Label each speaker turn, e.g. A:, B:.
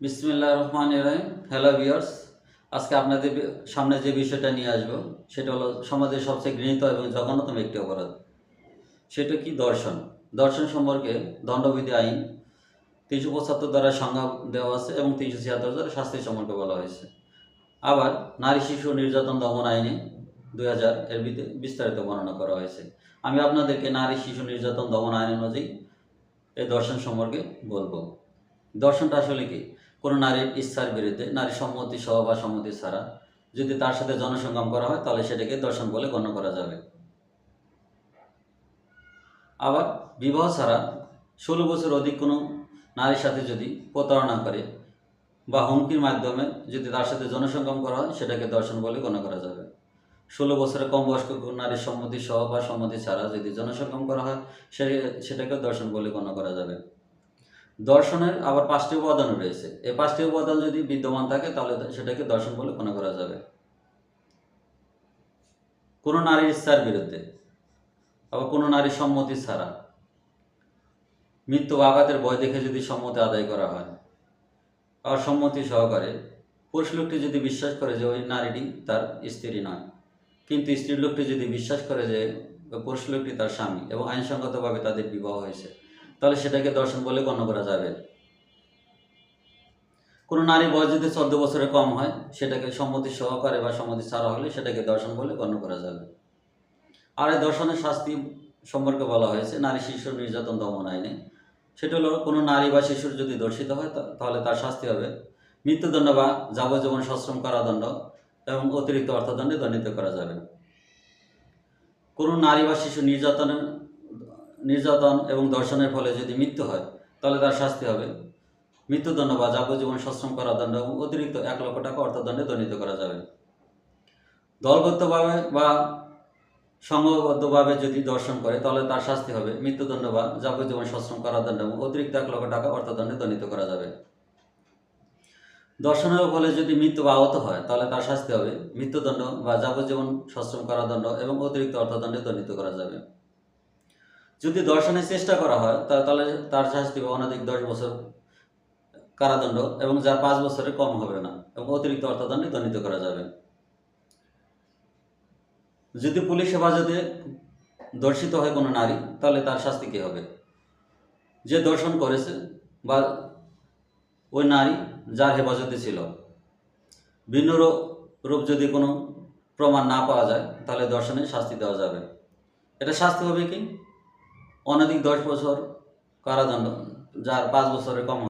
A: বিসমিল্লাহির রহমানির রহিম। Hello viewers, আজকে আপনাদের সামনে যে বিষয়টা নিয়ে আসব সেটা হলো সমাজের সবচেয়ে ঘৃণিত এবং জঘন্যতম একটি অপরাধ। সেটা কি? দর্শন। দর্শন সম্পর্কে দণ্ডবিধি আইন ৩৭৫ দ্বারা সংজ্ঞা দেওয়া আছে এবং ৩৭৬ দ্বারা শাস্তি সম্পর্কে বলা হয়েছে। আবার নারী শিশু নির্যাতন দমন আইনে ২০০০ এর বিস্তারিত বর্ণনা করা হয়েছে। আমি আপনাদেরকে নারী শিশু নির্যাতন দমন আইন অনুযায়ী এই দর্শন সম্পর্কে বলবো। দর্শনটা আসলে কি? কোনো নারীর ইচ্ছার বিরুদ্ধে, নারী সম্মতি সহ বা সম্মতি ছাড়া যদি তার সাথে যৌনসঙ্গম করা হয় তাহলে সেটাকে দর্শন বলে গণ্য করা যাবে। আবার বিবাহ ছাড়া ১৬ বছর অধিক কোনো নারীর সাথে যদি প্রতারণা করে বা হুমকির মাধ্যমে যদি তার সাথে যৌনসঙ্গম করা হয় সেটাকে দর্শন বলে গণ্য করা যাবে। ১৬ বছরের কম বয়স্ক নারীর সম্মতি সহ বা সম্মতি ছাড়া যদি যৌনসঙ্গম করা হয় সেটাকে দর্শন বলে গণ্য করা যাবে। দর্শনের আবার ৫টি উপাদান রয়েছে। এই ৫টি উপাদান যদি বিদ্যমান থাকে তাহলে সেটাকে দর্শন বলে গণ্য করা যাবে। কোনো নারীর ইচ্ছার বিরুদ্ধে, আবার কোনো নারীর সম্মতি ছাড়া, মৃত্যু বা আঘাতের ভয় দেখে যদি সম্মতি আদায় করা হয়, আর সম্মতি সহকারে পুরুষ লোকটি যদি বিশ্বাস করে যে ওই নারীটি তার স্ত্রী নয়, কিন্তু স্ত্রী লোকটি যদি বিশ্বাস করে যে পুরুষ লোকটি তার স্বামী এবং আইনসঙ্গতভাবে তাদের বিবাহ হয়েছে, তাহলে সেটাকে দর্শন বলে গণ্য করা যাবে। কোনো নারী বয়স যদি ১৪ বছরের কম হয় সেটাকে সম্মতি সহকারে বা সম্মতি ছাড়া হলে সেটাকে দর্শন বলে গণ্য করা যাবে। আর এই দর্শনের শাস্তি সম্পর্কে বলা হয়েছে নারী শিশু নির্যাতন দমন আইনে। সেটা হলো কোনো নারী বা শিশুর যদি দর্শিত হয় তাহলে তার শাস্তি হবে মৃত্যুদণ্ড বা যাবজ্জীবন সশ্রম কারাদণ্ড এবং অতিরিক্ত অর্থদণ্ডে দণ্ডিত করা যাবে। কোনো নারী বা শিশু নির্যাতন এবং দর্শনের ফলে যদি মৃত্যু হয় তাহলে তার শাস্তি হবে মৃত্যুদণ্ড বা যাবজ্জীবন সশ্রম কারাদণ্ড এবং অতিরিক্ত ১,০০,০০০ টাকা অর্থদণ্ডে দণ্ডিত করা যাবে। দলবদ্ধভাবে বা সংঘবদ্ধভাবে যদি দর্শন করে তাহলে তার শাস্তি হবে মৃত্যুদণ্ড বা যাবজ্জীবন সশ্রম কারাদণ্ড এবং অতিরিক্ত ১,০০,০০০ টাকা অর্থদণ্ডে দণ্ডিত করা যাবে। দর্শনের ফলে যদি মৃত্যু বা আহত হয় তাহলে তার শাস্তি হবে মৃত্যুদণ্ড বা যাবজ্জীবন সশ্রম কারাদণ্ড এবং অতিরিক্ত অর্থদণ্ডে দণ্ডিত করা যাবে। যদি দর্শনের চেষ্টা করা হয় তাহলে তার শাস্তি হবে অনধিক ১০ বছর কারাদণ্ড এবং যা ৫ বছরের কম হবে না এবং অতিরিক্ত অর্থদণ্ডে দণ্ডিত করা যাবে। যদি পুলিশ হেফাজতে দর্শিত হয় কোনো নারী তাহলে তার শাস্তি কী হবে? যে দর্শন করেছে বা ওই নারী যার হেফাজতে ছিল, ভিন্ন রূপ যদি কোনো প্রমাণ না পাওয়া যায় তাহলে দর্শনের শাস্তি দেওয়া যাবে। এটা শাস্তি হবে কি? অনধিক ১০ বছর কারাদণ্ড, যার ৫ বছরের কম